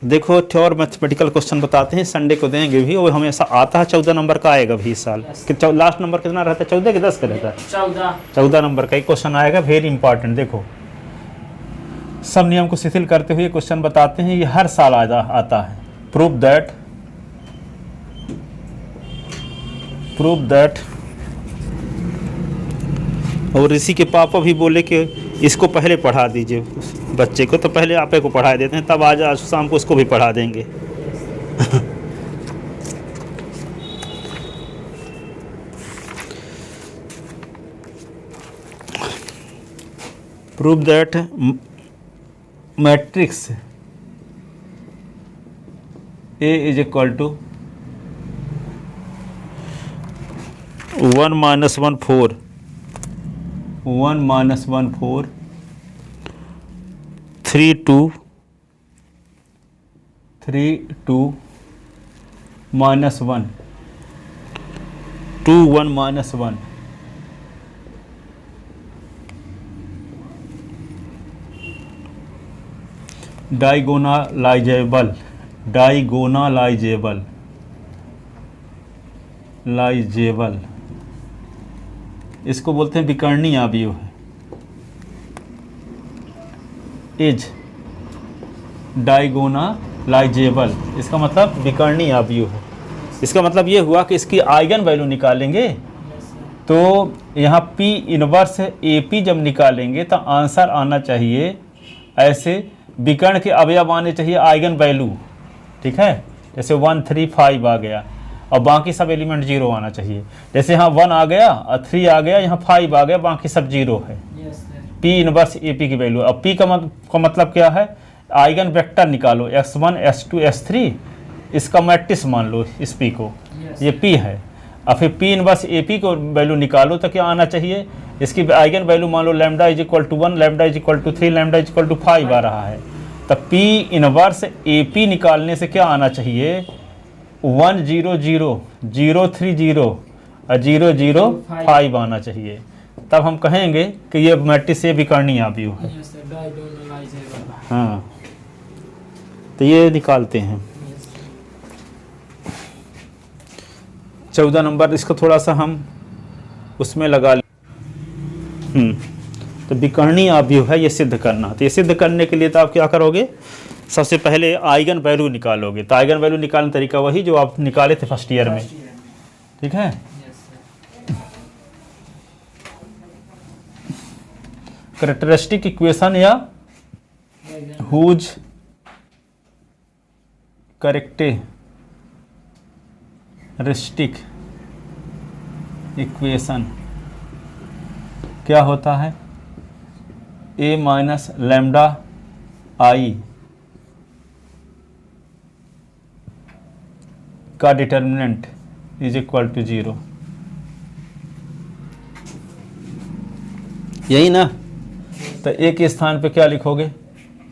देखो और mathematical question बताते हैं, संडे को देंगे भी, और हमेशा आता है 14 नंबर का आएगा भी इस साल। कि लास्ट नंबर कितना रहता है, 14 कि 10 का रहता है? 14 नंबर का ही क्वेश्चन आएगा, वेरी इंपॉर्टेंट। देखो सब नियम को शिथिल करते हुए क्वेश्चन बताते हैं, ये हर साल आता है। प्रूव दैट और ऋषि के पापा भी बोले कि इसको पहले पढ़ा दीजिए बच्चे को, तो पहले आपे को पढ़ा देते हैं, तब आज शाम को उसको भी पढ़ा देंगे। Prove that matrix A is equal to 1 - 1 4 1 - 1 4 3 2 3 2 -1 2 1 -1 डायगोनालाइजेबल इसको बोलते हैं विकर्णीय अवयव है। इज डायगोनालाइजेबल, इसका मतलब विकर्णीय अवयव है। इसका मतलब ये हुआ कि इसकी आइगन वैल्यू निकालेंगे तो यहाँ P इनवर्स AP जब निकालेंगे तो आंसर आना चाहिए ऐसे, विकर्ण के अवयव आने चाहिए आइगन वैल्यू, ठीक है। जैसे 1 3 5 आ गया और बाकी सब एलिमेंट 0 आना चाहिए। जैसे यहाँ 1 आ गया और 3 आ गया, यहाँ 5 आ गया, बाकी सब 0 है। P इनवर्स AP की वैल्यू। अब P का मतलब क्या है, आइगन वेक्टर निकालो, x1 x2 x3, इसका मैट्रिक्स मान लो इस P को, ये P है। और फिर P इनवर्स AP को वैल्यू निकालो तो क्या आना चाहिए, इसकी आइगन वैल्यू मान लो lambda is equal to 1, lambda is equal to 3, lambda is equal to 5 आ रहा है। तो P इनवर्स AP निकालने से क्या आना चाहिए, 1 0 0 0 3 0 और 0 0 5 आना चाहिए। तब हम कहेंगे कि ये मैट्रिक्स ये विकर्णीय अवयव है। हाँ, तो ये निकालते हैं 14 नंबर। इसको थोड़ा सा हम उसमें लगा तो विकर्णीय अवयव है, ये सिद्ध करना। तो ये सिद्ध करने के लिए तो आप क्या करोगे, सबसे पहले आइगन वैल्यू निकालोगे। तो आइगन वैल्यू निकालने तरीका वही जो आप निकाले थे फर्स्ट ईयर में, ठीक है। कैरेक्टरिस्टिक इक्वेशन या हुज कैरेक्टरिस्टिक इक्वेशन क्या होता है, A माइनस लैम्डा I का डिटर्मिनेंट इज इक्वल टू 0, यही ना। तो A के स्थान पे क्या लिखोगे,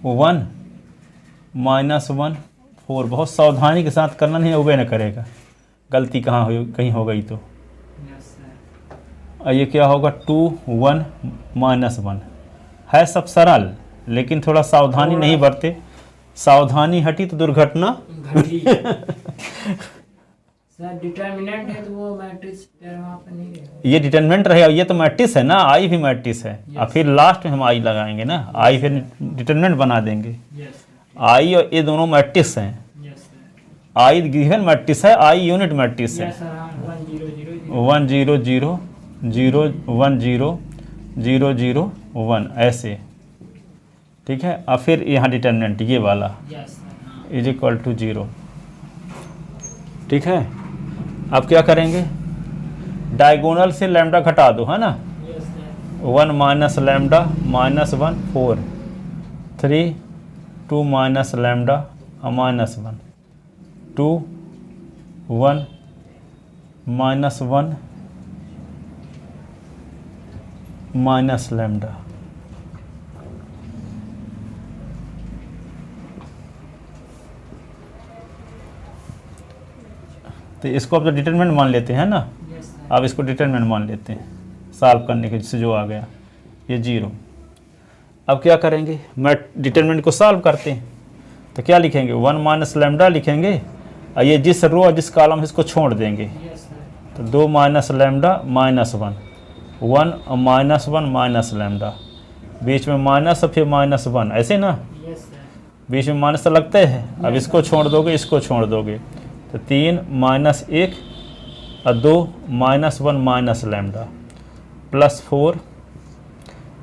1 - 1 4। बहुत सावधानी के साथ करना, नहीं उबे न करेगा, गलती कहाँ हो कहीं हो गई तो। और ये क्या होगा, 2 1 -1 है। सब सरल, लेकिन थोड़ा सावधानी नहीं बरते, सावधानी हटी तो दुर्घटना घटी। सर डिटरमिनेंट है तो वो मैट्रिक्स वहाँ पे नहीं रहेगा, ये डिटरमिनेंट रहेगा, ये तो मैट्रिक्स है ना, आई भी मैट्रिक्स है। और फिर लास्ट में हम आई लगाएंगे ना, आई फिर डिटरमिनेंट बना देंगे। आई और ये दोनों मैट्रिक्स हैं। आई गिवन मैट्रिक्स है, आई यूनिट मैट्रिक्स है। 1 0 0 0 1 0 0 0 1 ऐसे, ठीक है। और फिर यहाँ डिटरमिनेंट ये वाला इज इक्वल टू 0, ठीक है। अब क्या करेंगे, डायगोनल से लैम्डा घटा दो, है ना। 1 minus lambda -1 4 3 2 minus lambda -1 2 1 -1 minus lambda. तो इसको अब तो डिटरमिनेंट मान लेते हैं ना। अब इसको डिटरमिनेंट मान लेते हैं सॉल्व करने के, जिससे जो आ गया ये 0। अब क्या करेंगे, मैं डिटरमिनेंट को सॉल्व करते हैं। तो क्या लिखेंगे 1 माइनस लैम्डा लिखेंगे, और ये जिस रो और जिस कॉलम है इसको छोड़ देंगे। Yes sir. तो 2 माइनस लैम्डा माइनस 1, 1 और माइनस 1 माइनस लैम्डा, बीच में माइनस और फिर माइनस 1, ऐसे ना, यस सर। बीच में माइनस तो लगते हैं। अब इसको छोड़ दोगे, इसको छोड़ दोगे, तो 3 माइनस 1 और 2 माइनस 1 माइनस लैम्डा प्लस 4,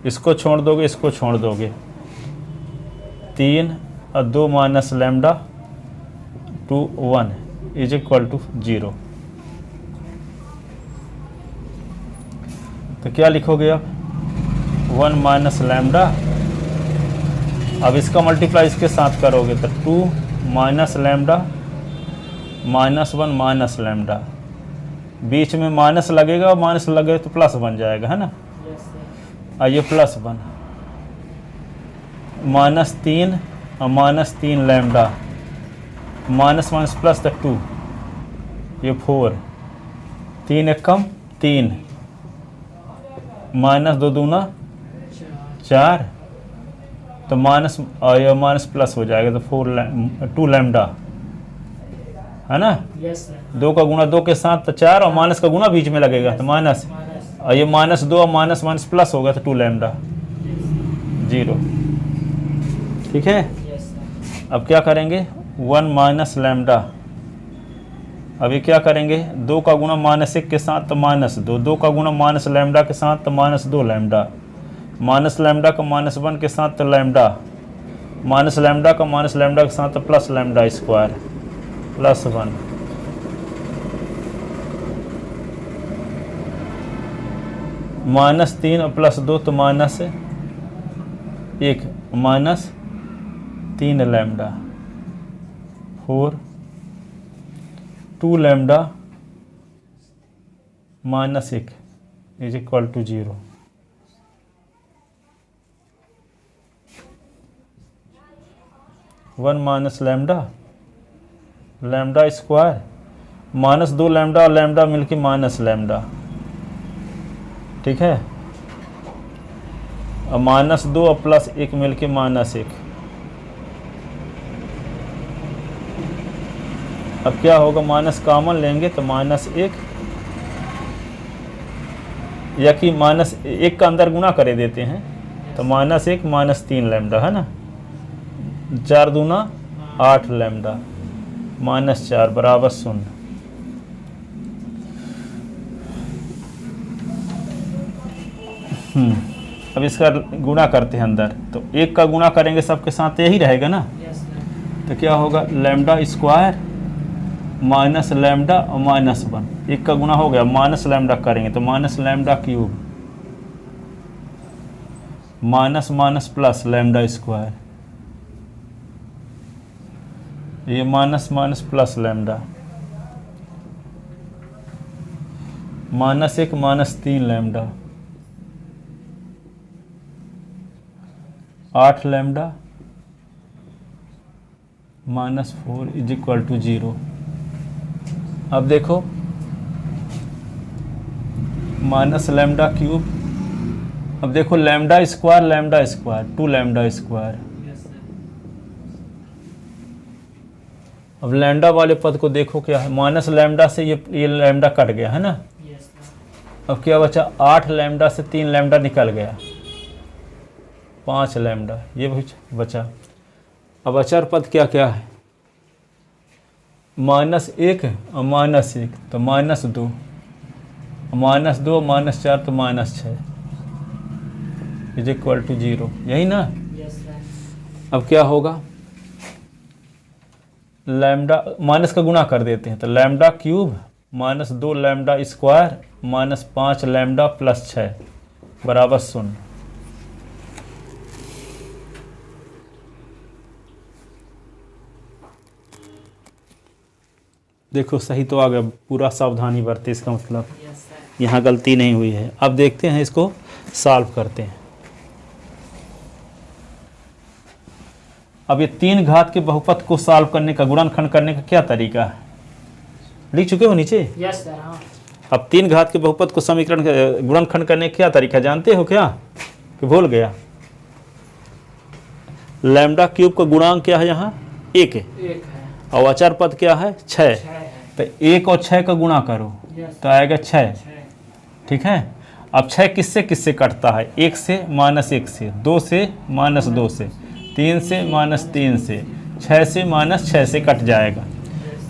इसको छोड़ दोगे, इसको छोड़ दोगे, 3 और 2 minus lambda 2 1 is equal to 0। तो क्या लिखोगे आप 1 माइनस लैम्डा, अब इसका मल्टीप्लाई इसके साथ करोगे तो 2 minus lambda minus 1 minus lambda, बीच में माइनस लगेगा और माइनस लगेगा तो प्लस बन जाएगा, है ना। Yes sir. और ये प्लस 1 माइनस 3 और minus 3 lambda, minus minus plus तो 2, ये 4, 3 एक कम 3, माइनस 2 दूना 4, तो माइनस और ये माइनस प्लस हो जाएगा तो 2 लैम्डा, है ना। Yes sir. 2 का गुणा 2 के साथ तो 4, और माइनस का गुणा बीच में लगेगा तो माइनस, माइनस। और ये माइनस 2 और माइनस माइनस प्लस होगा तो 2 लैम्डा 0। ठीक है। Yes sir. अब क्या करेंगे 1 माइनस लैम्डा, अभी क्या करेंगे 2 का गुणा माइनस 1 के साथ तो माइनस 2, 2 का गुणा माइनस लैम्डा के साथ तो माइनस 2 लैम्डा, माइनस लैम्डा का माइनस 1 के साथ तो लैम्डा, माइनस लैम्डा का माइनस लैम्डा के साथ तो plus lambda square plus 1, minus 3 और प्लस 2 तो minus 1, minus 3 lambda 4, 2 lambda minus 1 is equal to 0। One minus lambda, lambda square minus 2 lambda और लैम्डा मिलके माइनस लैम्डा, ठीक है। और माइनस 2 और प्लस 1 मिलके माइनस 1। अब क्या होगा माइनस कॉमन लेंगे तो माइनस 1, या कि माइनस 1 का अंदर गुणा करे देते हैं तो माइनस 1 माइनस 3 लैम्डा, है ना। 4 दूना 8 लैम्डा माइनस 4 बराबर 0। अब इसका गुणा करते हैं अंदर, तो 1 का गुणा करेंगे सबके साथ यही रहेगा ना। Yes sir. तो क्या होगा लैम्डा स्क्वायर माइनस लैम्डा और माइनस 1, 1 का गुणा हो गया, माइनस लैम्डा करेंगे तो minus lambda cube minus minus plus lambda square, ये minus minus plus lambda, minus 1 minus 3 lambda 8 lambda minus 4 is equal to 0। अब देखो माइनस लैम्डा क्यूब, अब देखो lambda square 2 lambda square. Yes sir. अब lambda वाले पद को देखो क्या है, माइनस लैम्डा से ये लैम्डा कट गया, है ना। Yes sir. अब क्या बचा 8 लैम्डा से 3 लैम्डा निकल गया, 5 लैम्डा ये बचा। अब अचर पद क्या क्या है, माइनस 1 और माइनस 1 तो माइनस 2, माइनस 2 माइनस 4 तो माइनस 6 इज इक्वल टू 0, यही ना। Yes sir. अब क्या होगा लैम्डा माइनस का गुणा कर देते हैं तो lambda cube minus 2 lambda square minus 5 lambda plus 6 बराबर 0। देखो सही तो आ गया, पूरा सावधानी बरते, इसका मतलब यस सर। यहाँ गलती नहीं हुई है। अब देखते हैं इसको सॉल्व करते हैं। अब ये 3 घात के बहुपद को सॉल्व करने का, गुणनखंड करने का क्या तरीका है, लिख चुके हो नीचे। Yes sir. हाँ। अब 3 घात के बहुपद को समीकरण गुणनखंड करने का क्या तरीका जानते हो क्या, कि भूल गया। लैम्डा क्यूब का गुणांक क्या है यहाँ 1 है एक है, और अचर पद क्या है 6। 6 है। तो 1 और 6 का गुणा करो यस, तो आएगा 6। 6। ठीक है। अब 6 किससे किससे कटता है? 1 से -1 से, 2 से -2 से, 3 से -3 से, 6 से -6 से कट जाएगा।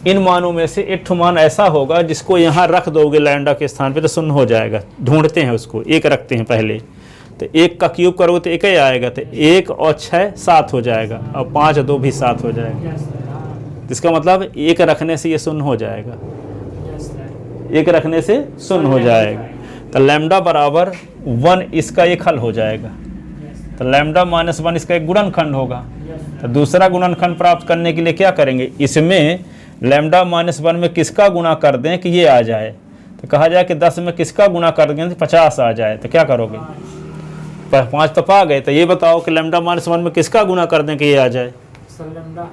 इन मानों में से एक ठो मान ऐसा होगा जिसको यहाँ रख दोगे लैम्डा के स्थान पे तो शून्य हो जाएगा। ढूंढते हैं उसको, 1 रखते हैं पहले, तो 1 का क्यूब करोगे तो 1 ही आएगा, तो 1 और 6 7 हो जाएगा, और 5 और 2 भी 7 हो जाएगा। यस सर, हाँ। इसका मतलब 1 रखने से ये शून्य हो जाएगा, यस सर। 1 रखने से शून्य हो जाएगा। तो लैम्डा बराबर 1 इसका एक हल हो जाएगा। यस, तो लैम्डा -1 इसका एक गुणनखंड होगा। यस तो दूसरा गुणनखंड प्राप्त करने के लिए क्या करेंगे? इसमें लैम्डा -1 में किसका गुणा कर दें कि ये आ जाए? तो कहा जाए कि 10 में किसका गुणा कर देंगे तो 50 आ जाए। तो क्या करोगे? 5 तो पा गए, तो ये बताओ कि लैम्डा -1 में किसका गुणा कर दें कि ये आ जाए? Sir lambda.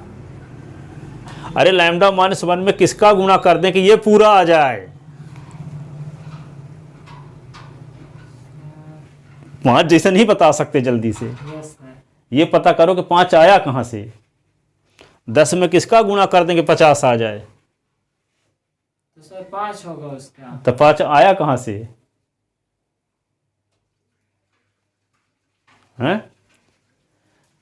अरे लैम्डा -1 में किसका गुणा कर दें कि ये पूरा आ जाए? 5 जैसे नहीं बता सकते जल्दी से, यस सर। ये पता करो कि 5 आया कहाँ से। 10 में किसका गुणा कर दें कि 50 आ जाए? तो सर 5 होगा उसका। तो 5 आया कहाँ से? हैं?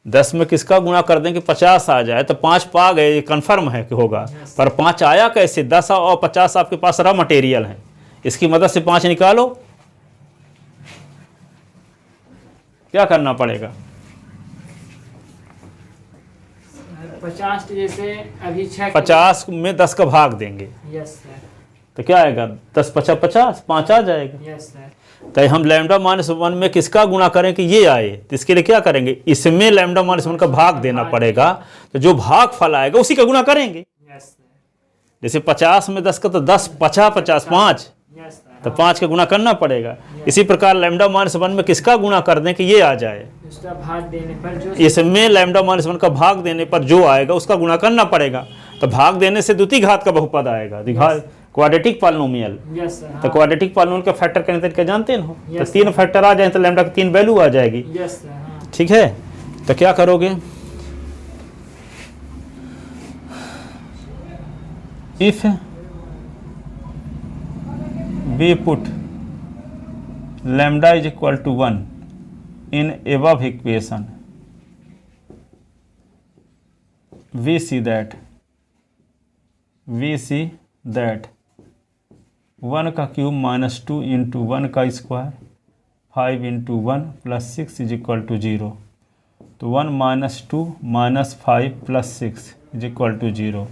10 में किसका गुणा कर दें कि 50 आ जाए? तो 5 पा गए, ये कन्फर्म है कि होगा। पर 5 आया कैसे? 10 और 50 आपके पास रॉ मटेरियल है, इसकी मदद से 5 निकालो। क्या करना पड़ेगा? 50 जैसे अभी 6। 50 में 10 का भाग देंगे यस सर। तो क्या आएगा? 10 × 50 5 आ जाएगा। Yes sir. तो हम लैम्डा -1 में किसका गुणा करें कि ये आए? तो इसके लिए क्या करेंगे? इसमें लैम्डा -1 का भाग देना पड़ेगा। तो जो भाग फल आएगा उसी का गुणा करेंगे। Yes sir. जैसे 50 में 10 का तो 10 50 50 5, यस सर। तो 5 का गुणा करना पड़ेगा। इसी प्रकार लैम्डा -1 में किसका गुणा कर दें कि ये आ जाए? उसका भाग देने पर जो इसमें लैम्डा -1 का भाग देने पर जो आएगा उसका गुणा करना पड़ेगा। तो भाग देने से द्वितीय घात का बहुपद आएगा, क्वाड्रेटिक पॉलिनोमियल। Yes sir. तो क्वाड्रेटिक पॉलिनोमियल का फैक्टर करने तरीका जानते हो? तो Yes, 3 फैक्टर आ जाए तो लैम्डा की 3 वैल्यू आ जाएगी। Yes sir. हाँ। ठीक है। तो क्या करोगे? If we put lambda = 1 in above equation, we see that 1 का क्यूब -2 × 1 का स्क्वायर 5 × 1 + 6 = 0। तो 1 - 2 - 5 + 6 = 0।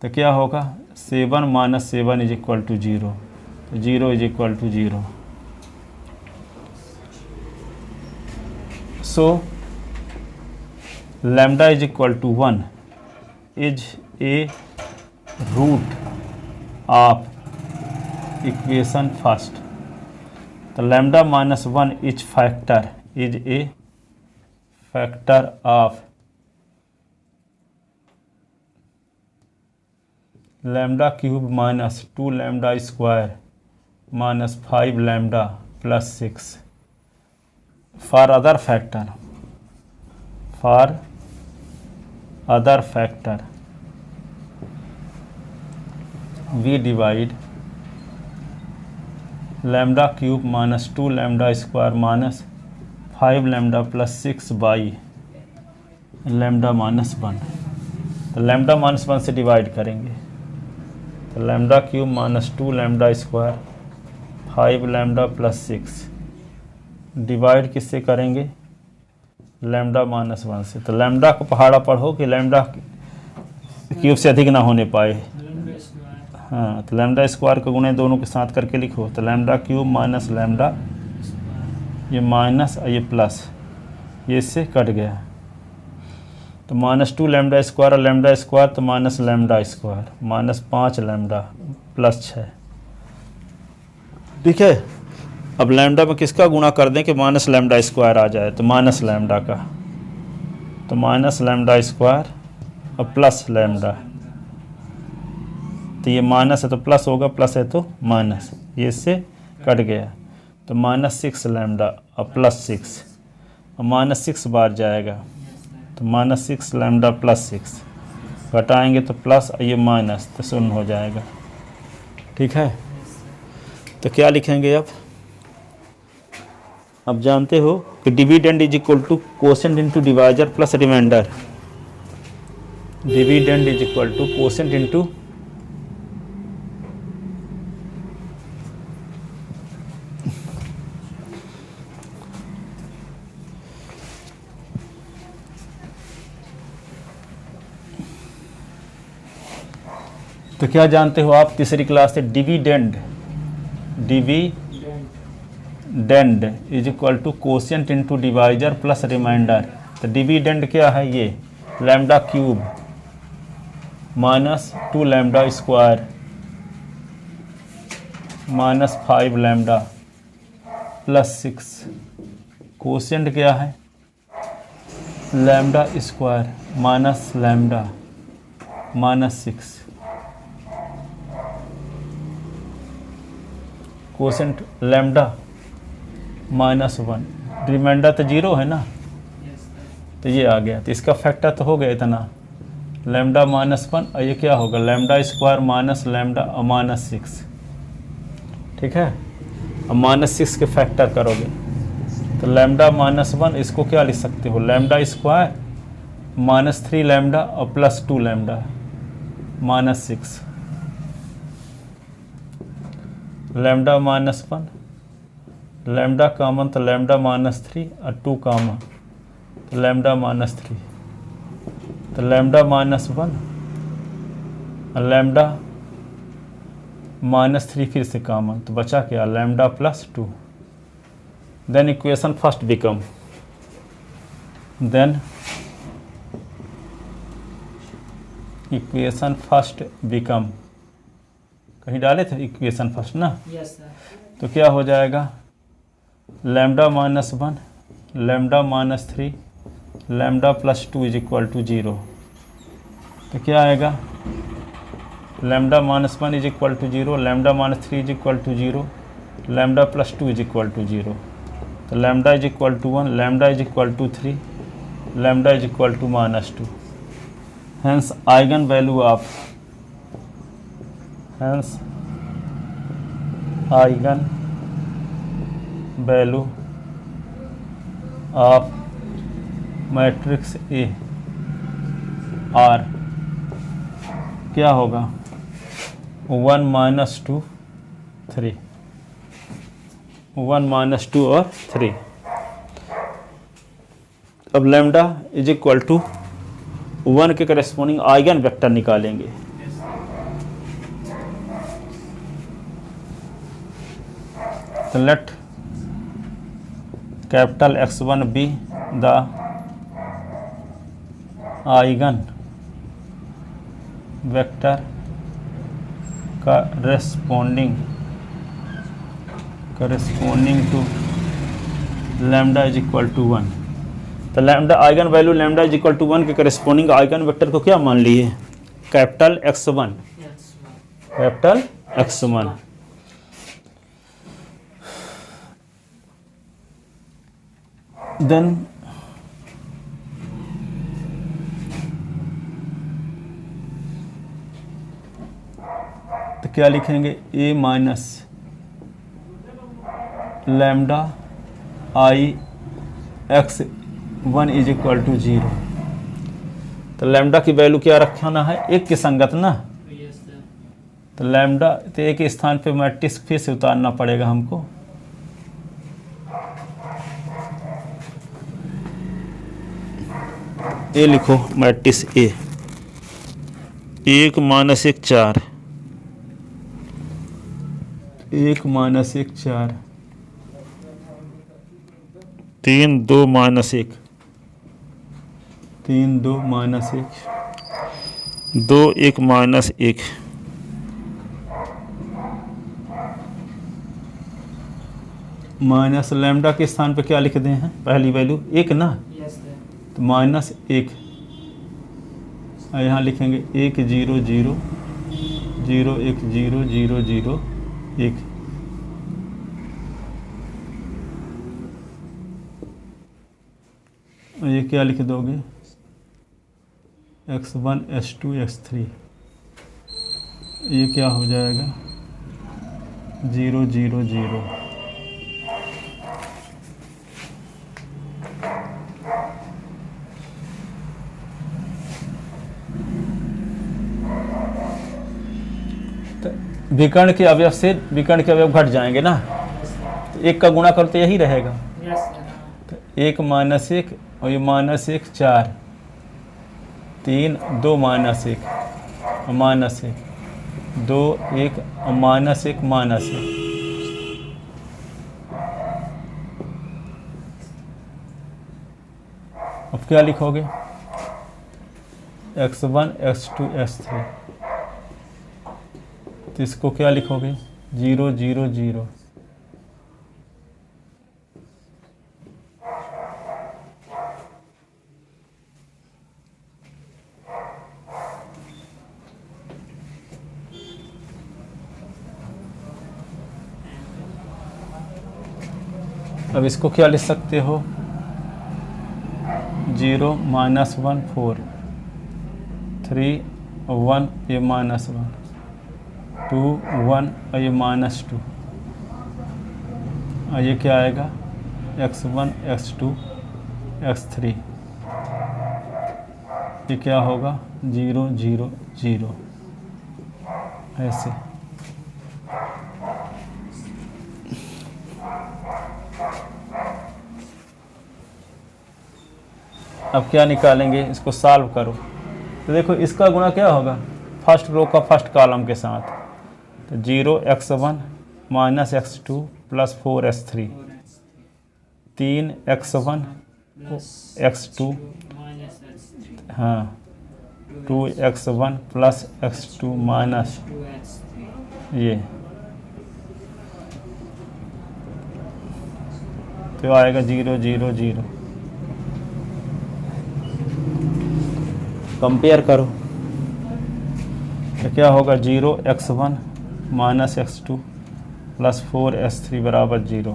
तो क्या होगा? 7 - 7 = 0। तो 0 = 0। So lambda = 1 is a root of equation first. तो lambda -1 is a factor of lambda cube -2 lambda square -5 lambda + 6. For other factor we divide lambda cube -2 lambda square -5 lambda + 6 by lambda -1। तो lambda -1 से divide करेंगे। तो lambda cube -2 lambda square 5 lambda + 6 divide किससे करेंगे? Lambda -1 से। तो lambda को पहाड़ा पढ़ो कि लैम्डा क्यूब से अधिक ना होने पाए। हाँ, तो लैम्डा स्क्वायर का गुणे दोनों के साथ करके लिखो। तो लैम्डा क्यूब माइनस लैम्डा, ये माइनस और ये प्लस, ये इससे कट गया। तो -2 लैम्डा स्क्वायर और लैम्डा स्क्वायर, तो माइनस लैम्डा स्क्वायर -5 लैम्डा + 6। ठीक है। अब लैम्डा में किसका गुणा कर दें कि माइनस लैम्डा स्क्वायर आ जाए? तो माइनस लैम्डा का, तो माइनस लैम्डा स्क्वायर और प्लस लैम्डा। तो ये माइनस है तो प्लस होगा, प्लस है तो माइनस, ये इससे कट गया। तो -6 लैम्डा और +6 और -6 बार जाएगा, तो -6 लैम्डा + 6 घटाएंगे तो प्लस, ये माइनस, तो शून्य हो जाएगा। ठीक है, तो क्या लिखेंगे अब जानते हो कि dividend is equal to quotient into divisor plus remainder. Dividend is equal to quotient into तो क्या जानते हो आप तीसरी क्लास से, dividend is equal to quotient into divisor plus remainder. तो डिविडेंड क्या है, ये lambda cube minus 2 lambda square minus 5 lambda plus 6। Quotient क्या है, lambda square minus lambda minus 6। Quotient lambda -1, remainder तो 0 है ना, तो ये आ गया। तो इसका फैक्टर तो हो गया इतना, लैम्डा -1, और ये क्या होगा, lambda square minus lambda minus 6। ठीक है, अब -6 के फैक्टर करोगे तो लैम्डा -1, इसको क्या लिख सकते हो, लैम्डा स्क्वायर -3 लैम्डा और plus 2 lambda -6। Lambda -1, lambda common तो लैम्डा -3 और 2 कॉमन तो लैम्डा -3, तो लैम्डा -1 और लैम्डा -3 फिर से कॉमन, तो बचा क्या, lambda plus 2। Then equation first become, then equation first become, कहीं डाले थे इक्वेशन फर्स्ट ना, यस सर। तो क्या हो जाएगा, lambda -1 lambda -3 lambda plus 2 is equal to 0। तो क्या आएगा, lambda -1 is equal to 0, lambda -3 is equal to 0, lambda plus 2 is equal to 0। तो lambda is equal to 1, lambda is equal to 3, lambda is equal to -2। Hence eigen value of, hence eigen value of matrix A are क्या होगा, 1 -2 3, 1 -2 और 3। अब lambda is equal to 1 के corresponding eigen vector निकालेंगे। तो let capital X1 be the eigen vector corresponding to lambda is equal to 1। तो lambda eigen value lambda is equal to 1 के corresponding eigen vector को क्या मान लिए, capital X1, capital X1। Then तो क्या लिखेंगे, A minus lambda I X1 is equal to 0। तो लैम्डा की वैल्यू क्या रखना है, एक के संगत ना, तो लैम्डा तो एक स्थान पे मैट्रिक्स फिर से उतारना पड़ेगा हमको। ए लिखो मैट्रिक्स ए, 1 - 1 4, 1 - 1 4, 3 2 - 1, 3 2 - 1, 2 1 - 1, माइनस लैम्डा के स्थान पे क्या लिख दें हैं, पहली वैल्यू 1 ना, तो -1, यहाँ लिखेंगे 1 0 0 0 1 0 0 0 1। ये क्या लिख दोगे, x1 x2 x3, ये क्या हो जाएगा 0 0 0। विकर्ण के अवयव से विकर्ण के अवयव घट जाएंगे ना, तो एक का गुणा करो तो यही रहेगा। Yes sir. तो 1 - 1 और ये -1 4, 3 2 - 1 -1 2 1 -1 -1। अब क्या लिखोगे x1 x2 x3, तो इसको क्या लिखोगे 0 0 0। अब इसको क्या लिख सकते हो 0 -1 4, 3 1 ये -1, 2 1 और ये -2, और ये क्या आएगा x1 x2 x3, ये क्या होगा 0 0 0 ऐसे। अब क्या निकालेंगे, इसको सॉल्व करो। तो देखो इसका गुणा क्या होगा फर्स्ट रो का फर्स्ट कॉलम के साथ, तो 0 x1 - x2 + 4 x3, 3 x1 x2, हाँ 2 x1 + x2 माइनस ये, तो आएगा 0 0 0। कंपेयर करो तो क्या होगा 0 x1 - x2 + 4 x3 = 0,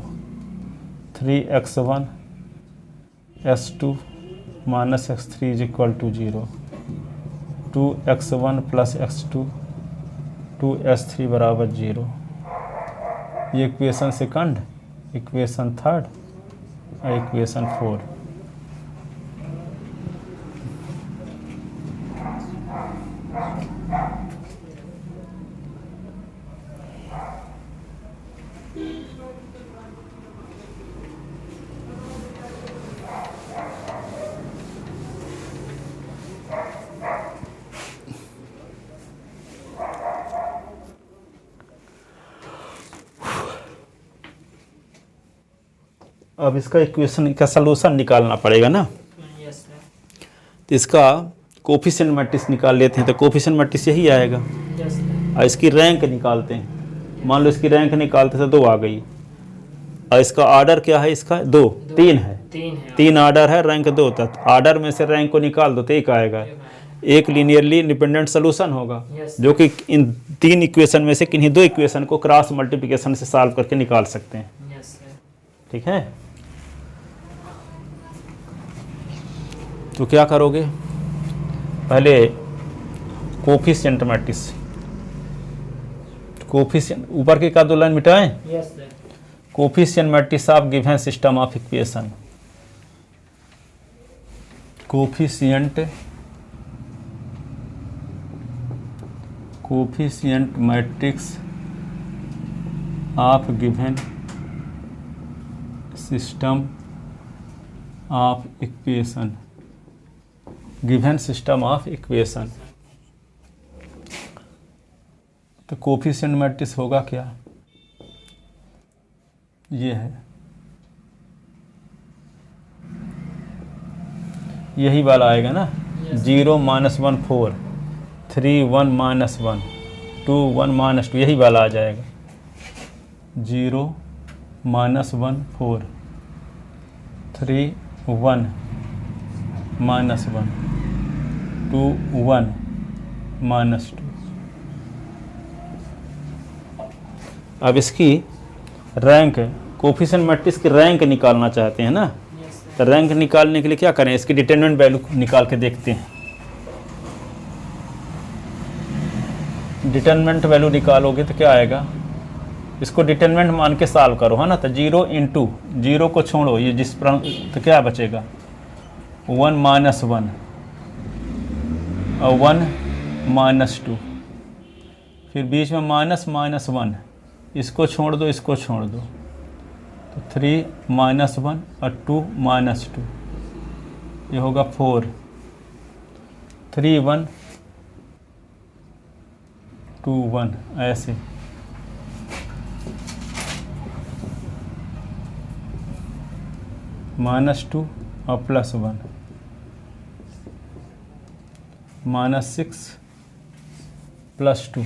3 x1 x2 - x3 = 0, 2 x1 + x2 2 x3 = 0। ये इक्वेशन सेकंड, इक्वेशन थर्ड और इक्वेशन फोर्थ। अब इसका इक्वेशन का सलूशन निकालना पड़ेगा ना। Yes sir. तो इसका कोफिशिएंट मैट्रिक्स निकाल लेते हैं, तो कोफिशिएंट मैट्रिक्स यही आएगा। Yes sir. और इसकी रैंक निकालते हैं, मान लो इसकी रैंक निकालते तो 2 आ गई, और इसका ऑर्डर क्या है, इसका 2 3 है, 3 ऑर्डर है, रैंक 2 तक। ऑर्डर में से रैंक को निकाल दो तो 1 आएगा, एक लीनियरली इंडिपेंडेंट सोल्यूशन होगा, जो कि इन 3 इक्वेशन में से किन्हीं 2 इक्वेशन को क्रॉस मल्टीप्लिकेशन से सॉल्व करके निकाल सकते हैं। Yes sir. ठीक है, तो क्या करोगे, पहले कोफिशिएंट मैट्रिक्स, कोफिशिएंट ऊपर के का 2 लाइन मिटाएं। Yes sir. Coefficient matrix of given system of equation, coefficient matrix of given system of equation, given system of equation. तो कोफिशिएंट मैट्रिक्स होगा क्या, ये है, यही वाला आएगा ना। 0 - 1 4, 3 1 - 1, 2 1 - 2, यही वाला आ जाएगा। 0 - 1 4, 3 1 - 1, 2 1 - 2। अब इसकी रैंक, कोफिशिएंट मैट्रिक्स की रैंक निकालना चाहते हैं ना, यस तो रैंक निकालने के लिए क्या करें, इसकी डिटरमिनेंट वैल्यू निकाल के देखते हैं। डिटरमिनेंट वैल्यू निकालोगे तो क्या आएगा, इसको डिटरमिनेंट मान के सॉल्व करो, है ना। तो 0 इंटू 0 को छोड़ो, ये जिस पर तो क्या बचेगा 1 माइनस 1 और 1 माइनस 2, फिर बीच में माइनस माइनस 1, इसको छोड़ दो, इसको छोड़ दो, तो 3 माइनस 1 और 2 माइनस 2, ये होगा 4, 3 1 2 1, ऐसे। -2 और +1, -6 +2,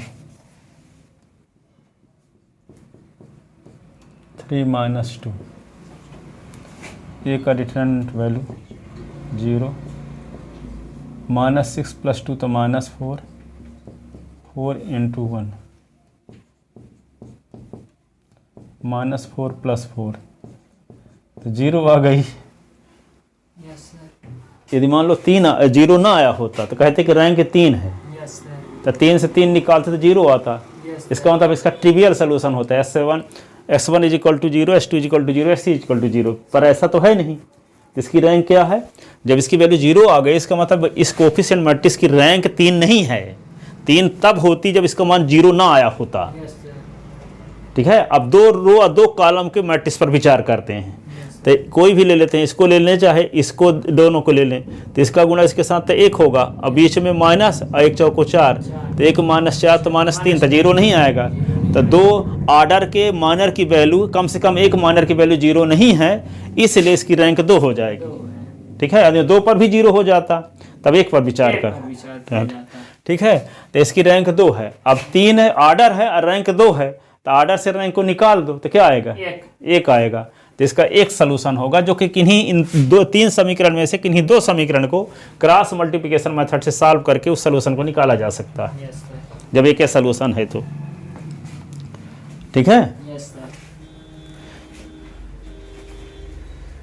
3 -2, ए का डिटरमिनेंट वैल्यू 0, -6 +2 तो -4, 4 इंटू 1, -4 + 4 तो 0 आ गई। Yes sir. यदि मान लो 0 ना आया होता तो कहते कि रैंक 3 है, यस सर। तो 3 से 3 निकालते तो 0 आता। यस इसका मतलब इसका ट्रिवियल सोल्यूशन होता है S1 = 0, S2 = 0, SC = 0, पर ऐसा तो है नहीं। इसकी रैंक क्या है, जब इसकी वैल्यू 0 आ गई, इसका मतलब इस कोफिशिएंट मैट्रिक्स की रैंक 3 नहीं है। 3 तब होती जब इसका मान 0 ना आया होता। Yes sir. ठीक है। अब 2 रो और 2 कॉलम के मैट्रिक्स पर विचार करते हैं, तो कोई भी ले लेते हैं, इसको ले लें चाहे इसको, दोनों को ले लें, तो इसका गुणा इसके साथ तो 1 होगा, और बीच में माइनस और 1 चौको 4, तो 1 -4 तो -3, तो 0 नहीं आएगा। तो 2 ऑर्डर के माइनर की वैल्यू, कम से कम एक माइनर की वैल्यू 0 नहीं है, इसलिए इसकी रैंक 2 हो जाएगी। ठीक है। यदि 2 पर भी 0 हो जाता तब 1 पर विचार कर। ठीक है। तो इसकी रैंक 2 है। अब 3 है, ऑर्डर है और रैंक 2 है, तो ऑर्डर से रैंक को निकाल दो तो क्या आएगा, 1 आएगा। तो इसका एक सलूशन होगा जो कि किन्हीं इन 3 समीकरण में से किन्हीं 2 समीकरण को क्रॉस मल्टीप्लिकेशन मेथड से सॉल्व करके उस सलूशन को निकाला जा सकता है। Yes sir. जब एक सलूशन है तो। ठीक है। Yes sir.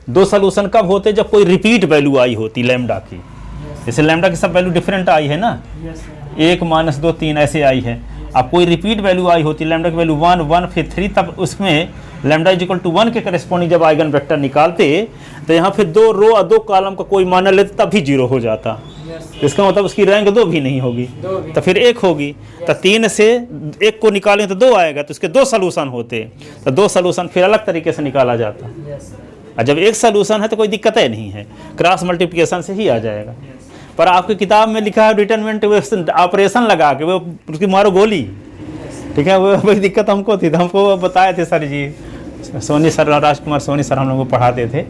2 सलूशन कब होते, जब कोई रिपीट वैल्यू आई होती लैम्डा की, जैसे लैम्डा की सब वैल्यू डिफरेंट आई है ना, यस सर। 1 -2 3 ऐसे आई है। अब कोई रिपीट वैल्यू आई होती, लैम्डा की वैल्यू 1 1 फिर 3, तब उसमें लैम्डा = 1 के करस्पॉन्डिंग जब आइगन वेक्टर निकालते तो यहाँ फिर 2 रो और 2 कॉलम का कोई मान लेते तब भी 0 हो जाता। यस इसका मतलब उसकी रैंक 2 भी नहीं होगी, 2 भी। तो फिर 1 होगी। तो 3 से 1 को निकालें तो 2 आएगा, तो उसके 2 सलूशन होते, तो 2 सलूशन फिर अलग तरीके से निकाला जाता। Yes sir. और जब एक सलूशन है तो कोई दिक्कत ही नहीं है, क्रॉस मल्टीप्लिकेशन से ही आ जाएगा। पर आपकी किताब में लिखा है डिटरमिनेंट ऑपरेशन लगा के, वो उसकी मारो गोली। ठीक है। वो वही दिक्कत हमको थी, तो हमको बताए थे सर जी, सोनी सर, राजकुमार सोनी सर हम लोग को पढ़ाते थे।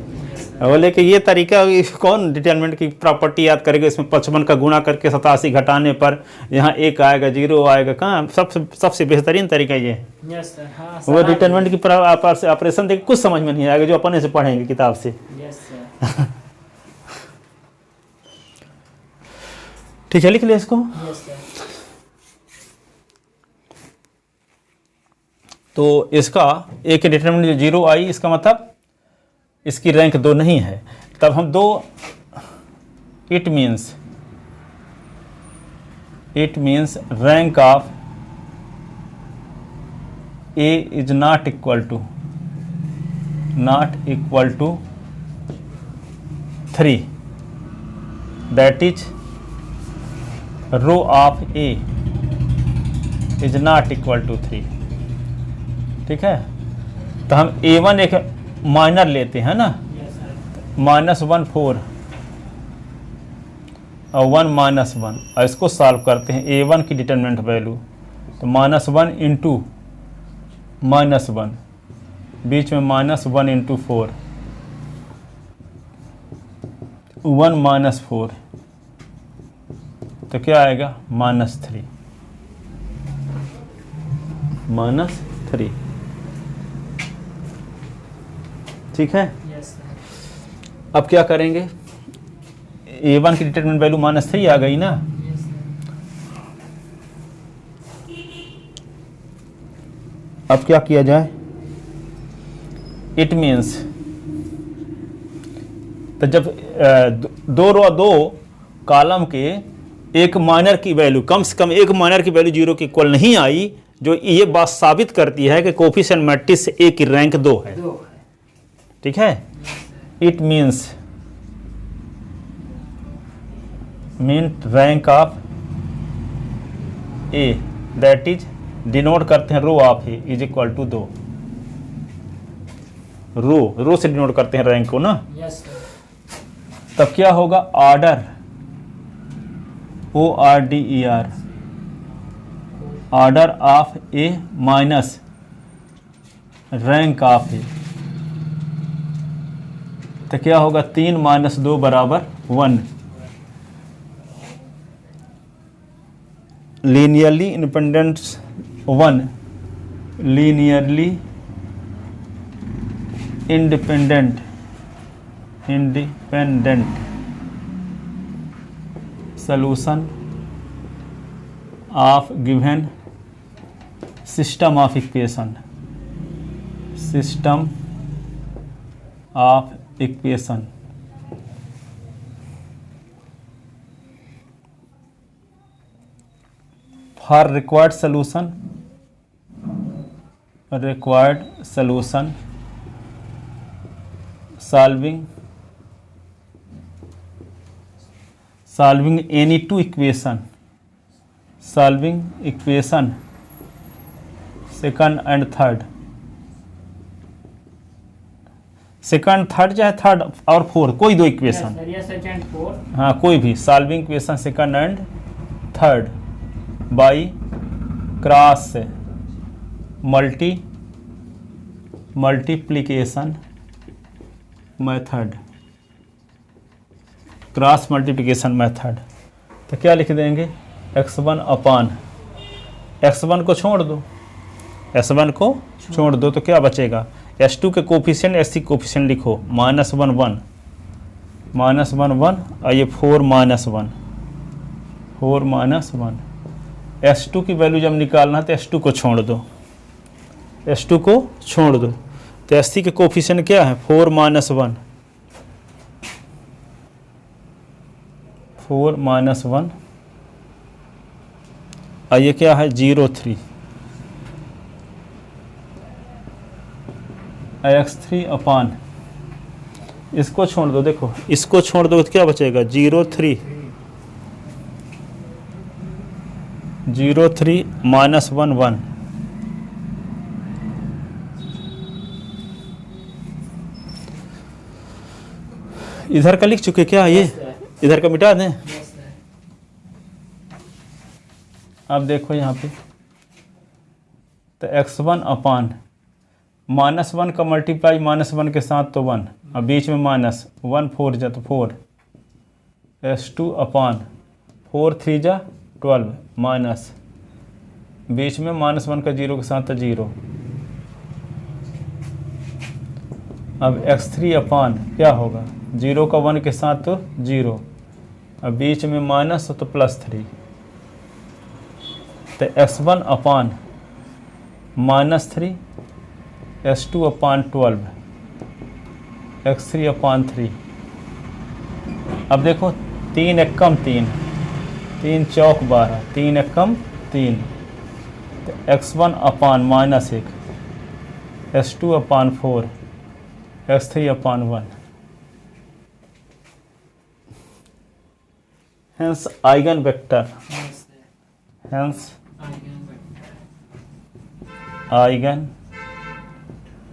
बोले कि ये तरीका, कौन डिटरमिनेंट की प्रॉपर्टी याद करेगा, इसमें 55 का गुणा करके 87 घटाने पर यहाँ 1 आएगा, 0 आएगा, कहाँ सबसे बेहतरीन तरीका ये है। Yes sir. हाँ वो डिटरमिनेंट की ऑपरेशन देख कुछ समझ में नहीं आएगा, जो अपने से पढ़ेंगे किताब से। Yes sir. ठीक है, लिख लिया इसको। Yes sir. तो इसका एक डिटरमिनेंट 0 आई, इसका मतलब इसकी रैंक 2 नहीं है। तब हम 2, it means rank of A is not equal to 3, that is rho of A is not equal to 3। ठीक है। तो हम A1 एक माइनर लेते हैं ना, -1 4 और 1 -1, और इसको सॉल्व करते हैं A1 की डिटरमिनेंट वैल्यू, तो -1 इंटू -1, बीच में -1 इंटू 4, 1 -4, तो क्या आएगा -3। ठीक है। Yes sir. अब क्या करेंगे, A1 की डिटरमिनेंट वैल्यू -3 आ गई ना, यस सर। अब क्या किया जाए, इट मीन्स, तो जब 2 रो 2 कॉलम के एक माइनर की वैल्यू, कम से कम एक माइनर की वैल्यू 0 के इक्वल नहीं आई, जो ये बात साबित करती है कि कोफिशिएंट मैट्रिक्स A की रैंक 2 है। 2 है। ठीक है, it means rank of A that is, denote करते हैं rho of A is equal to 2। Rho से डिनोट करते हैं रैंक को ना। Yes sir. तब क्या होगा, order ORDER, order of A minus rank of A। तो क्या होगा, 3 - 2 = 1। Linearly independent 1, linearly independent solution of given system of equation, system of equation। For required solution solving any two equation, second and third, चाहे third और fourth, कोई दो equation, second 4। हाँ कोई भी, solving equation second and third by cross multiplication method, cross multiplication method. तो क्या लिख देंगे, x1 अपान x1 को छोड़ दो, s1 को छोड़ दो तो क्या बचेगा, s2 के कोफिशिएंट s3 कोफिशिएंट लिखो, -1 1 और ये 4 -1 s2 की वैल्यू जब निकालना तो s2 को छोड़ दो, तो s3 के कोफिशिएंट क्या है, 4 - 1 और ये क्या है 0 3 x3 अपान, इसको छोड़ दो, देखो इसको छोड़ दो तो क्या बचेगा 0 3 -1 1। इधर का लिख चुके क्या, ये इधर का मिटा दें। अब देखो यहाँ पे, तो x1 अपान -1 का मल्टीप्लाई -1 के साथ तो 1, अब बीच में माइनस 1 4 जा तो 4, s2 अपान 4 3 जा 12 माइनस, बीच में -1 का 0 के साथ तो 0। अब x3 अपान क्या होगा, 0 का 1 के साथ तो 0, अब बीच में माइनस तो +3, तो x1 अपान -3, s2 अपान 12, x3 अपान 3। अब देखो 3 एकम 3 चौक 12, 3 एकम 3, तो x1 upon -1, s2 upon 4, x3 upon 1। Hence eigen vector, eigen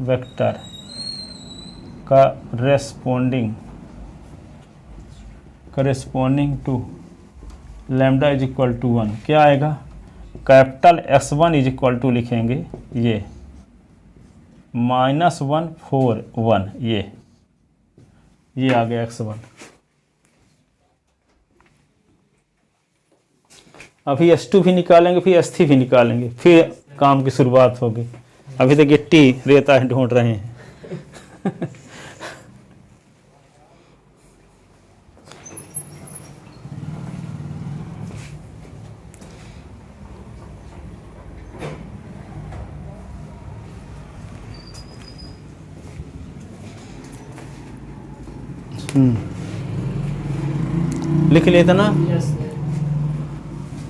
vector का corresponding to lambda is equal to 1 क्या आएगा, capital x1 is equal to लिखेंगे ये -1 4 1, ये आ गया x1। अभी s2 भी निकालेंगे, फिर s3 भी निकालेंगे, फिर काम की शुरुआत होगी। अभी तो गिट्टी रेता ढूंढ रहे हैं। लिख लेते ना, यस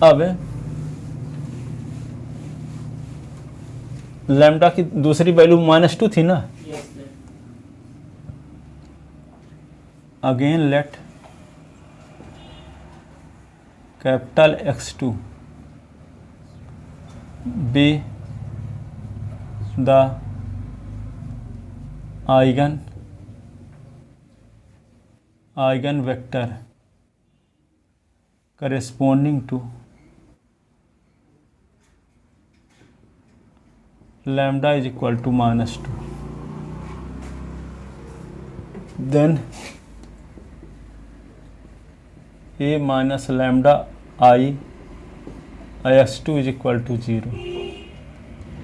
अब लैम्डा की दूसरी वैल्यू -2 थी ना। Yes, sir. Again let capital X2 B the eigen vector corresponding to lambda is equal to -2, then a minus lambda I x2 is equal to 0।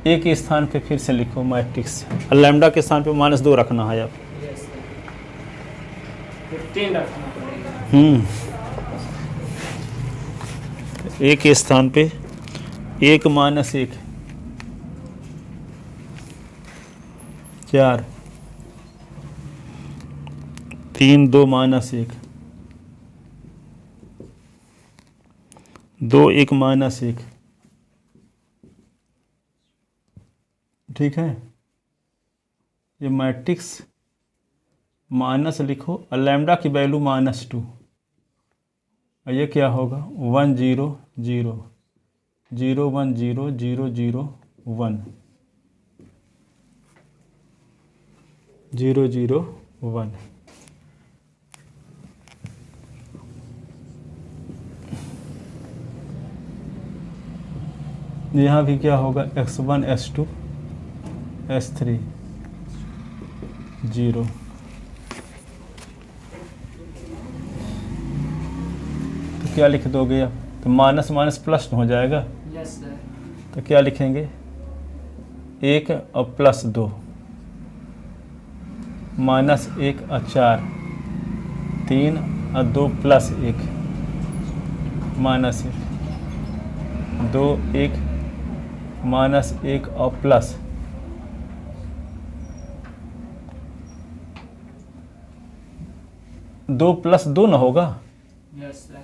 ए के स्थान पे फिर से लिखो मैट्रिक्स, और लैम्डा के स्थान पे -2 रखना है अब। Yes, sir. 15 रखना पड़ेगा। ए के स्थान पे 1 - 1 4 3 2 - 1 2 1 - 1। ठीक है, ये मैट्रिक्स माइनस लिखो और लैम्डा की वैल्यू -2, और ये क्या होगा 1 0 0 0 1 0 0 0 1 0 0 1। यहाँ भी क्या होगा x1 x2 S3 0। तो क्या लिख दोगे आप? तो माइनस माइनस प्लस हो जाएगा। Yes, sir. तो क्या लिखेंगे 1 और +2 -1 और 4 3 और 2 +1 -1 2 1 -1 और प्लस 2 + 2 ना होगा, Yes, sir.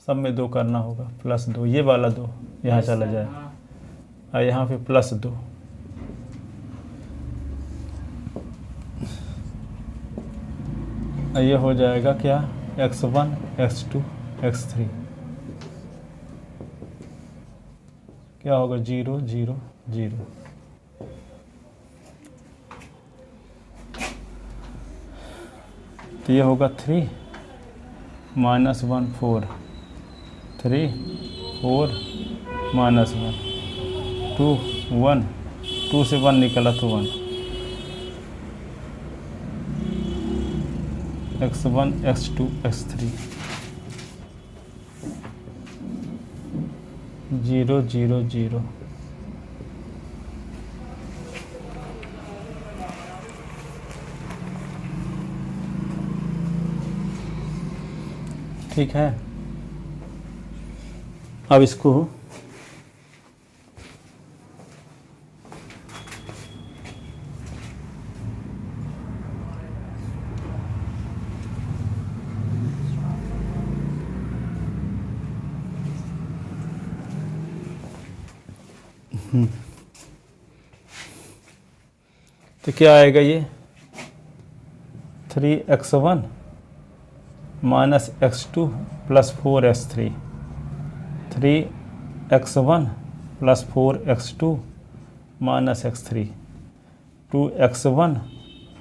सब में 2 करना होगा, +2 ये वाला 2 यहाँ Yes, चला sir. जाए, हाँ. और यहाँ पे +2 और ये हो जाएगा क्या x1 x2 x3 क्या होगा 0 0 0। तो ये होगा 3 -1 4 3 4 -1 2 1 2 से 1 निकला तो 1 x1 x2 x3 0 0 0। ठीक है, अब इसको तो क्या आएगा ये 3x1 -x2 + 4x3 3x1 + 4x2 -x3 2x1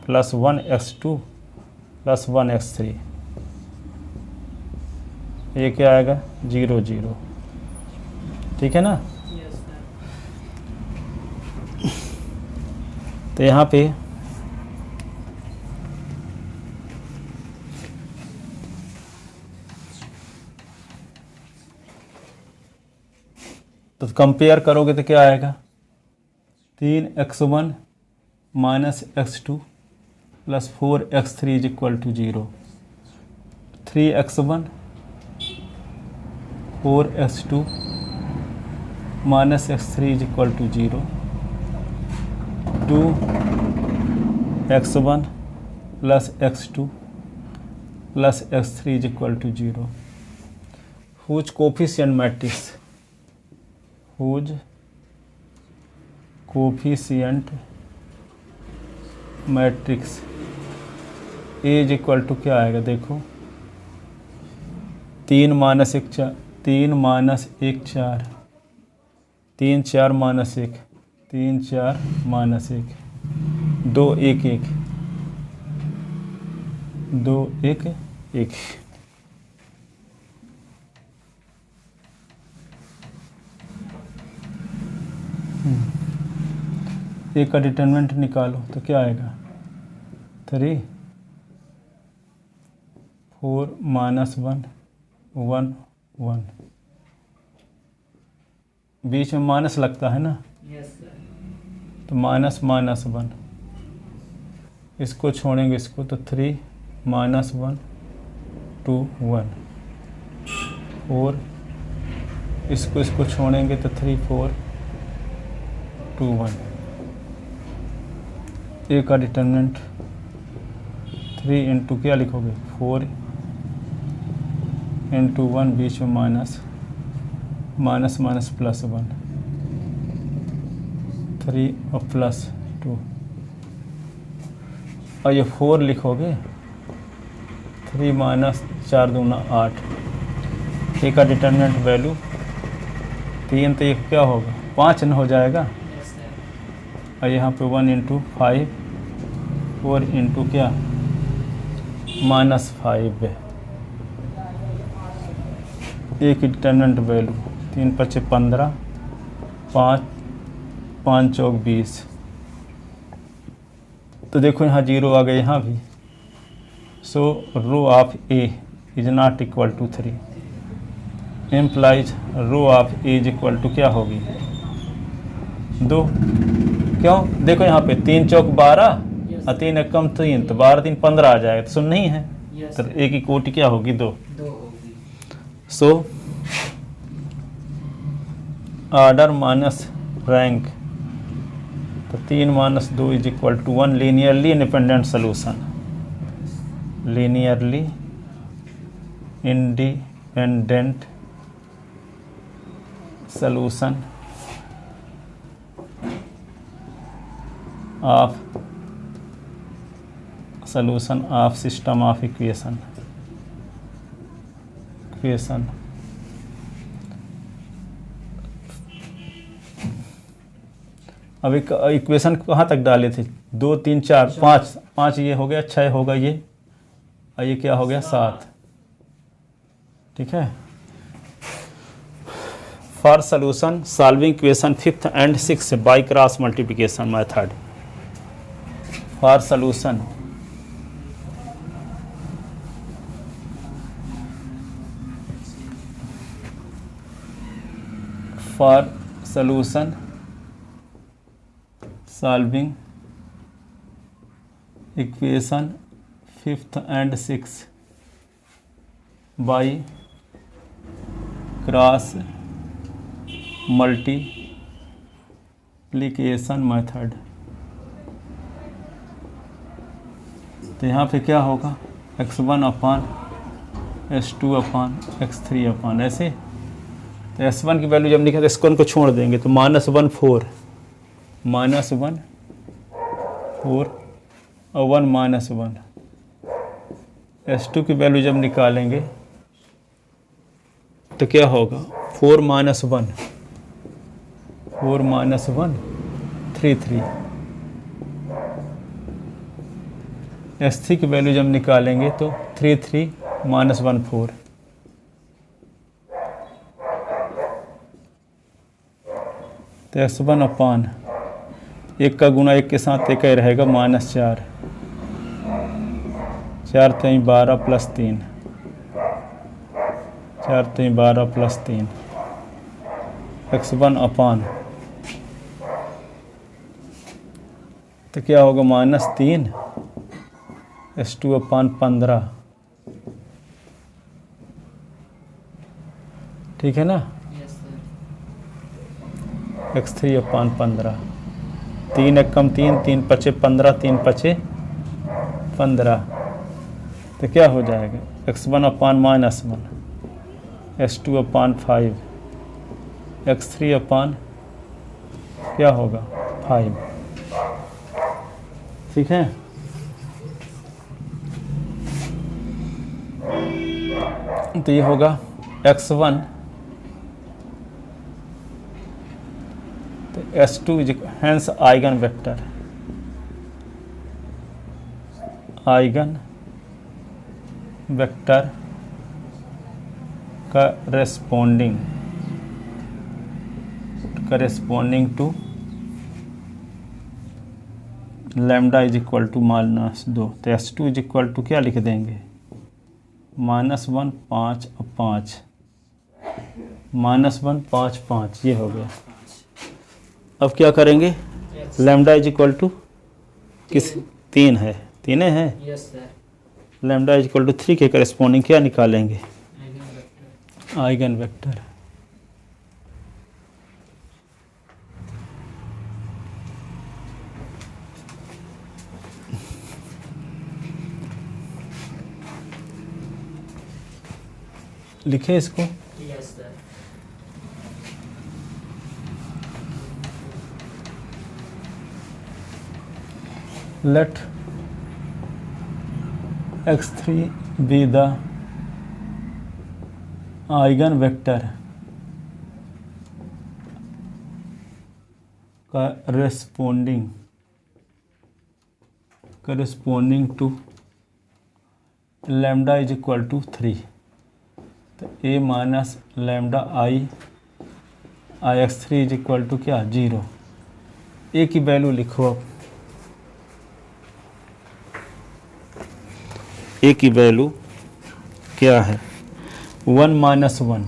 + 1x2 + 1x3 ये क्या आएगा 0 0। ठीक है ना। Yes, sir. तो यहाँ पे तो कंपेयर करोगे तो क्या आएगा 3x1 - x2 + 4x3 = 0 3x1 4x2 - x3 = 0 2x1 + x2 + x3 = 0 whose coefficient matrix, whose coefficient matrix is equal to क्या आएगा देखो, 3 माइनस 1 4, 3 माइनस 1 4, 3 4 माइनस 1, 3 4 माइनस 1, 2 1 1, 2 1 1। एक का डिटरमिनेंट निकालो तो क्या आएगा, 3 4 माइनस 1 1 1, बीच में माइनस लगता है ना, यस सर। तो माइनस माइनस 1, इसको छोड़ेंगे इसको तो 3 माइनस 1 2 1, 4, इसको छोड़ेंगे तो 3 4 2 1। ए का डिटरमिनेंट 3 इंटू क्या लिखोगे, 4 इंटू 1, बीच में माइनस माइनस माइनस प्लस 1, 3 और प्लस 2, और ये 4 लिखोगे, 3 माइनस 4 दूना 8। ए का डिटरमिनेंट वैल्यू 3 तो ये क्या होगा, 5 न हो जाएगा, यस सर। और यहाँ पे 1 इंटू 5, 4 इंटू क्या माइनस 5 है। एक डिटरमिनेंट वैल्यू 3 5 15, 5 5 चौक 20। तो देखो यहाँ 0 आ गया, यहाँ भी। So row of A is not equal to 3, implies row of A is equal to क्या होगी, 2। क्यों, देखो यहाँ पे 3 चौक 12 और 3 एक कम 3, तो 12 3 15 आ जाएगा, तो सुन नहीं है, यस तो सर। ए की कोटि क्या होगी, 2। 2 होगी। सो ऑर्डर माइनस रैंक, तो 3 minus 2 is equal to 1, linearly independent solution, linearly independent solution of system of equation. अब एक इक्वेशन कहाँ तक डाले थे, 2 3 4 5 ये हो गया, 6 होगा ये, और ये क्या हो गया 7। ठीक है। For solution solving equation 5th and 6th by cross multiplication method. For solution solving equation 5th and 6th by cross multiplication method। तो यहाँ पे क्या होगा, x1 अपान s2 अपान x3 अपान ऐसे। तो s1 की वैल्यू जब लिखे तो इसको उनको छोड़ देंगे, तो -1 4 और 1 -1। s2 की वैल्यू जब निकालेंगे तो क्या होगा, 4 - 1 3 3। s3 की वैल्यू जब निकालेंगे तो 3 3 - 1 4। तो s1 अपान 1 का गुना 1 के साथ 1 ही रहेगा, -4 4 3 12 + 3 4 3 12 + 3 x1 अपान, तो क्या होगा -3 s2 अपान 15। ठीक है ना, यस सर। x3 अपान 15, 3 एक कम 3 3 5 15 3 5 15। तो क्या हो जाएगा, x1 अपान -1 x2/5 x3/ क्या होगा 5। ठीक है, तो ये होगा x1 तो s2 hence eigen vector corresponding to lambda is equal to -2। तो s2 इज इक्वल टू क्या लिख देंगे -1 5 5 -1 5 5 ये हो गया। अब क्या करेंगे लैम्डा इज इक्वल टू किस 3 है 3 है yes sir, lambda is equal to 3 के करेस्पॉन्डिंग क्या निकालेंगे आइगन वेक्टर। लिखे इसको yes sir, let x3 be the eigenvector corresponding to lambda is equal to 3। तो a minus lambda I x3 is equal to क्या 0। a की value लिखो अब, a की वैल्यू क्या है 1 - 1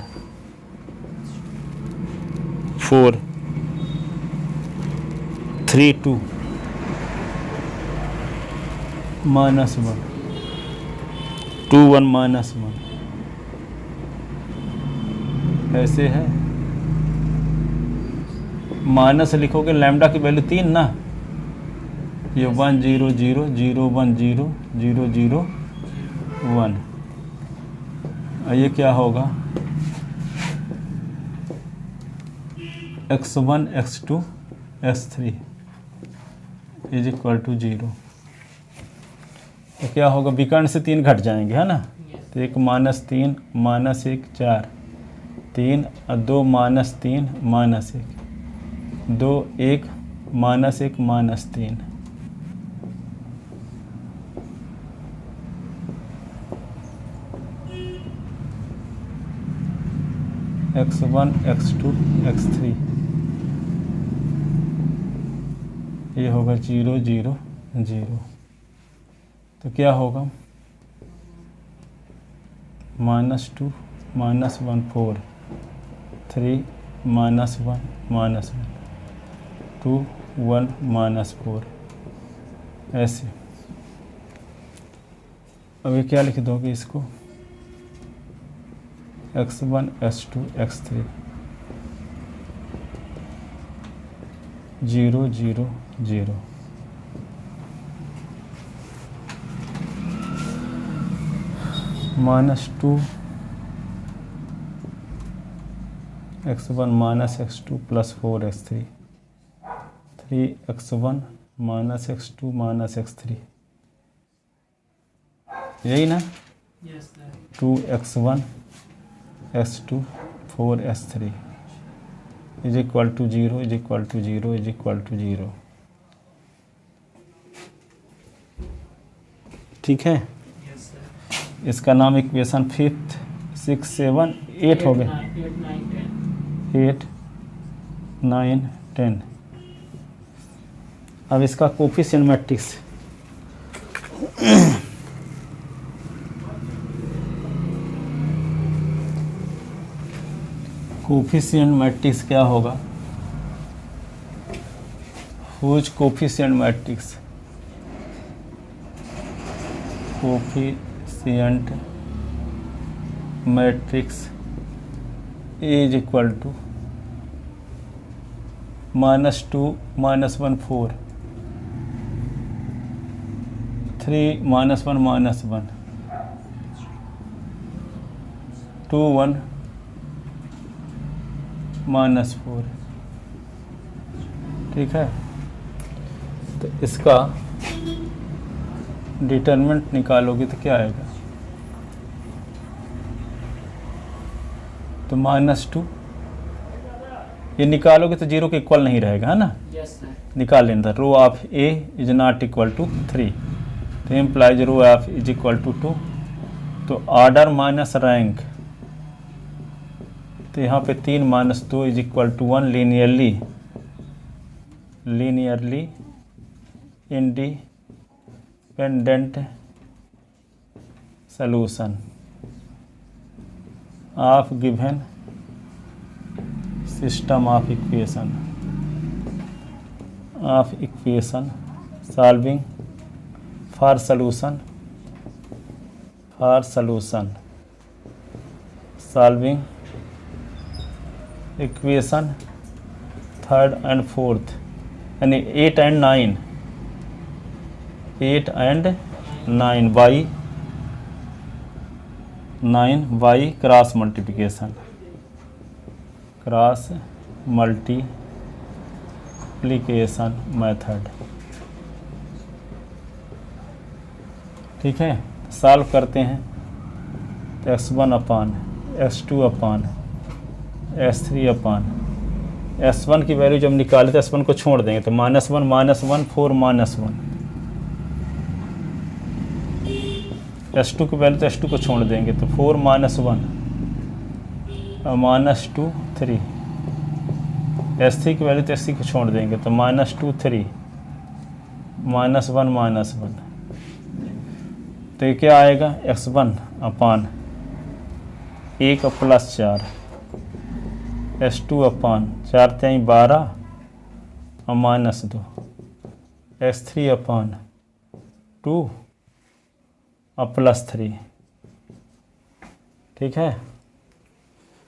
4 3 2 -1 2 1 -1 ऐसे है। माइनस लिखोगे लैम्डा की वैल्यू 3 ना, ये 1 0 0 0 1 0 0 0 1 ये क्या होगा x1 x2 x3 is equal to 0। तो क्या होगा विकर्ण से 3 घट जाएंगे है ना, तो 1 -3 -1 4 3 और 2 -3 -1 2 1 -1 -3 x1 x2 x3 ये होगा 0 0 0। तो क्या होगा -2 -1 4 3 -1 -1 2 1 -4 ऐसे। अब ये क्या लिख दोगे इसको x1 x2 x3 0 0 0 -2 x1 -x2 + 4 x3 3 x1 -x2 -x3 यही ना yes sir, 2 x1 x2 4 x3 is equal to 0 is equal to 0 is equal to 0। ठीक है, यस सर, इसका नाम इक्वेशन 5th 6 7 8 हो गए 8 9 10। अब इसका कोफिशिएंट मैट्रिक्स कोफिशिएंट मैट्रिक्स क्या होगा whose coefficient matrix coefficient matrix is equal to -2 -1 4 3 -1 -1 2 1 -4। ठीक है, तो इसका डिटरमिनेंट निकालोगे तो क्या आएगा, तो -2। ये निकालोगे तो 0 के इक्वल नहीं रहेगा, है ना। Yes sir. निकाल लेना, rho of A is not equal to 3, तो implies rho of is equal to 2। तो ऑर्डर माइनस रैंक, तो यहाँ पे 3 - 2 is equal to 1। Linearly independent solution of given system of equation solving for solution solving equation 3rd and 4th, यानी 8 and 9 by cross multiplication method. ठीक है, solve करते हैं तो x1 अपान x2 अपान s3 अपान s1 की वैल्यू जब निकाले तो s1 को छोड़ देंगे, तो -1 -1 4 -1 s2 की वैल्यू तो s2 को छोड़ देंगे, तो 4 - 1 -2 3 s3 की वैल्यू तो s3 को छोड़ देंगे, तो -2 3 -1 -1। तो ये क्या आएगा, x1 अपान 1 + 4 s2 अपान 4 3 12 और -2 s3 अपान 2 और +3। ठीक है,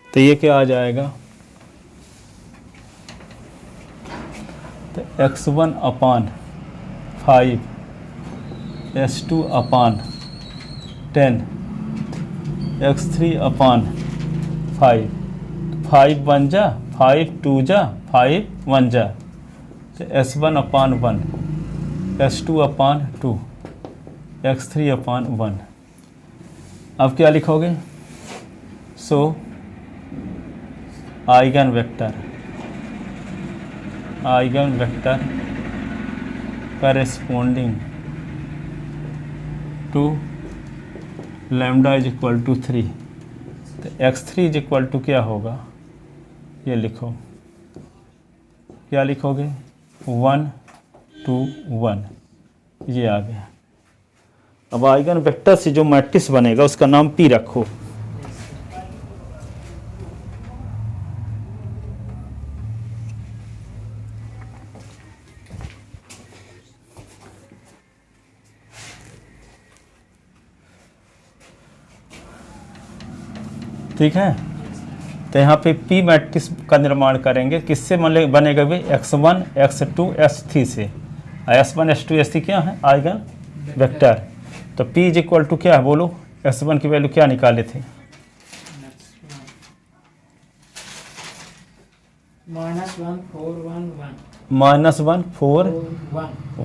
तो ये क्या आ जाएगा, तो x1 अपान 5 s2 अपान 10 x3 अपान 5 5 1 जा 5 2 जा 5 1 जा, तो s1 अपान 1 s2 अपान 2 x3 अपान 1। अब क्या लिखोगे, so eigen vector corresponding to lambda is equal to 3, तो x3 इज इक्वल टू क्या होगा, ये लिखो, क्या लिखोगे 1 2 1, ये आ गया। अब आइगन वेक्टर से जो मैट्रिक्स बनेगा उसका नाम P रखो। ठीक है, तो यहाँ पे P मैट्रिक्स का निर्माण करेंगे, किससे बनेगा भी, x1 x2 s3 से। s1 s2 s3 क्या है, आइगन वेक्टर। तो P इज इक्वल टू क्या है, बोलो, s1 की वैल्यू क्या निकाले थे, -1 4 1 1 -1 4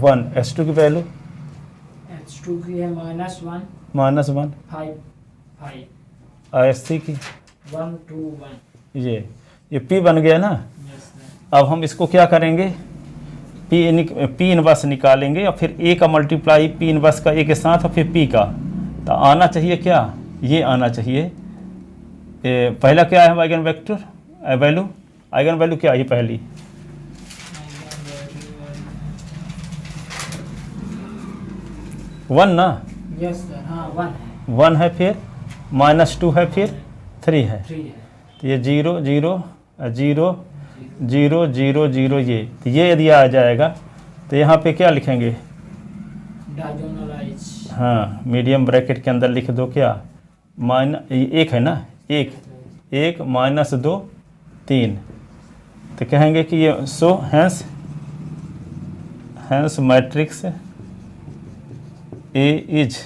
1 s2 की वैल्यू h2 की है -1 -1 5 5 s3 की 1 2 1। ये P बन गया ना। Yes sir. अब हम इसको क्या करेंगे, P इनवर्स निकालेंगे और फिर A का मल्टीप्लाई P इनवर्स का A के साथ और फिर P का, तो आना चाहिए क्या, ये आना चाहिए। पहला क्या है eigen vector value, eigen value क्या है पहली, वन ना, यस सर, हाँ 1 है, 1 है, फिर -2 है, फिर 3 है, 3 है, तो ये 0 0 0 0 0 0 ये यदि आ जाएगा तो यहाँ पे क्या लिखेंगे, डायगोनलाइज, हाँ मीडियम ब्रैकेट के अंदर लिख दो क्या, एक है ना, 1 1 -2 3, तो कहेंगे कि ये so hence matrix A is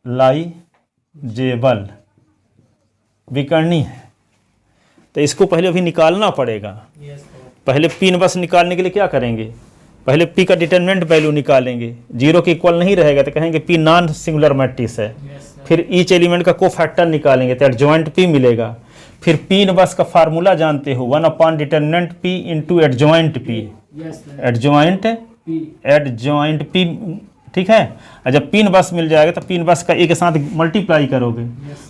लाइजेबल विकर्णी है। तो इसको पहले अभी निकालना पड़ेगा। Yes sir. पहले पी इनवर्स निकालने के लिए क्या करेंगे, पहले पी का डिटरमिनेंट वैल्यू निकालेंगे। जीरो के इक्वल नहीं रहेगा तो कहेंगे पी नॉन सिंगुलर मैट्रिक्स है। Yes sir. फिर ईच एलिमेंट का कोफैक्टर निकालेंगे तो एडजॉइंट पी मिलेगा। फिर पी इनवर्स का फार्मूला जानते हो, 1 determinant P into adjoint P, yes sir. Adjoint P, ठीक है। और जब पी इनवर्स मिल जाएगा तो पी इनवर्स का ए के साथ मल्टीप्लाई करोगे,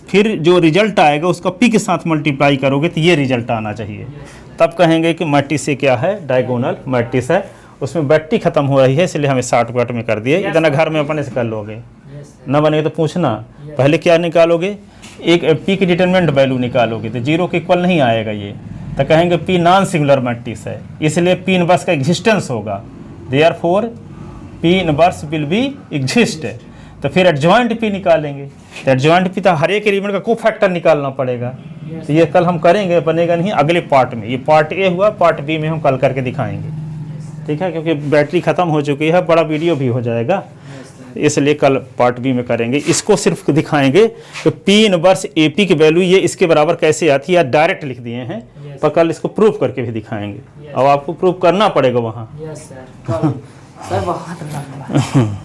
फिर जो रिजल्ट आएगा उसका पी के साथ मल्टीप्लाई करोगे तो ये रिजल्ट आना चाहिए। तब कहेंगे कि मैट्रिक्स से क्या है, डायगोनल मैट्रिक्स है। उसमें बैटरी खत्म हो रही है इसलिए हमें शॉर्टकट में कर दिए। इतना घर में अपने से कर लोगे, न बनेगा तो पूछना। पहले क्या निकालोगे, एक पी की डिटरमिनेंट वैल्यू निकालोगे तो जीरो के इक्वल नहीं आएगा ये, तो कहेंगे पी नॉन सिंगुलर मैट्रिक्स है, इसलिए पी इनवर्स का एग्जिस्टेंस होगा। Therefore P inverse will be exist. तो फिर एडजॉइंट पी निकालेंगे, तो एडजॉइंट पी तो हर एक एलिमेंट का कोफैक्टर निकालना पड़ेगा। तो ये कल हम करेंगे, बनेगा नहीं अगले पार्ट में। ये पार्ट ए हुआ, पार्ट बी में हम कल करके दिखाएंगे, ठीक है, क्योंकि बैटरी ख़त्म हो चुकी है, बड़ा वीडियो भी हो जाएगा, इसलिए कल पार्ट बी में करेंगे। इसको सिर्फ दिखाएंगे कि पी इनवर्स ए पी की वैल्यू ये इसके बराबर कैसे आती है, या डायरेक्ट लिख दिए हैं, पर कल इसको प्रूव करके भी दिखाएंगे। अब आपको प्रूव करना पड़ेगा वहाँ। Yes sir. सर बहुत लंबा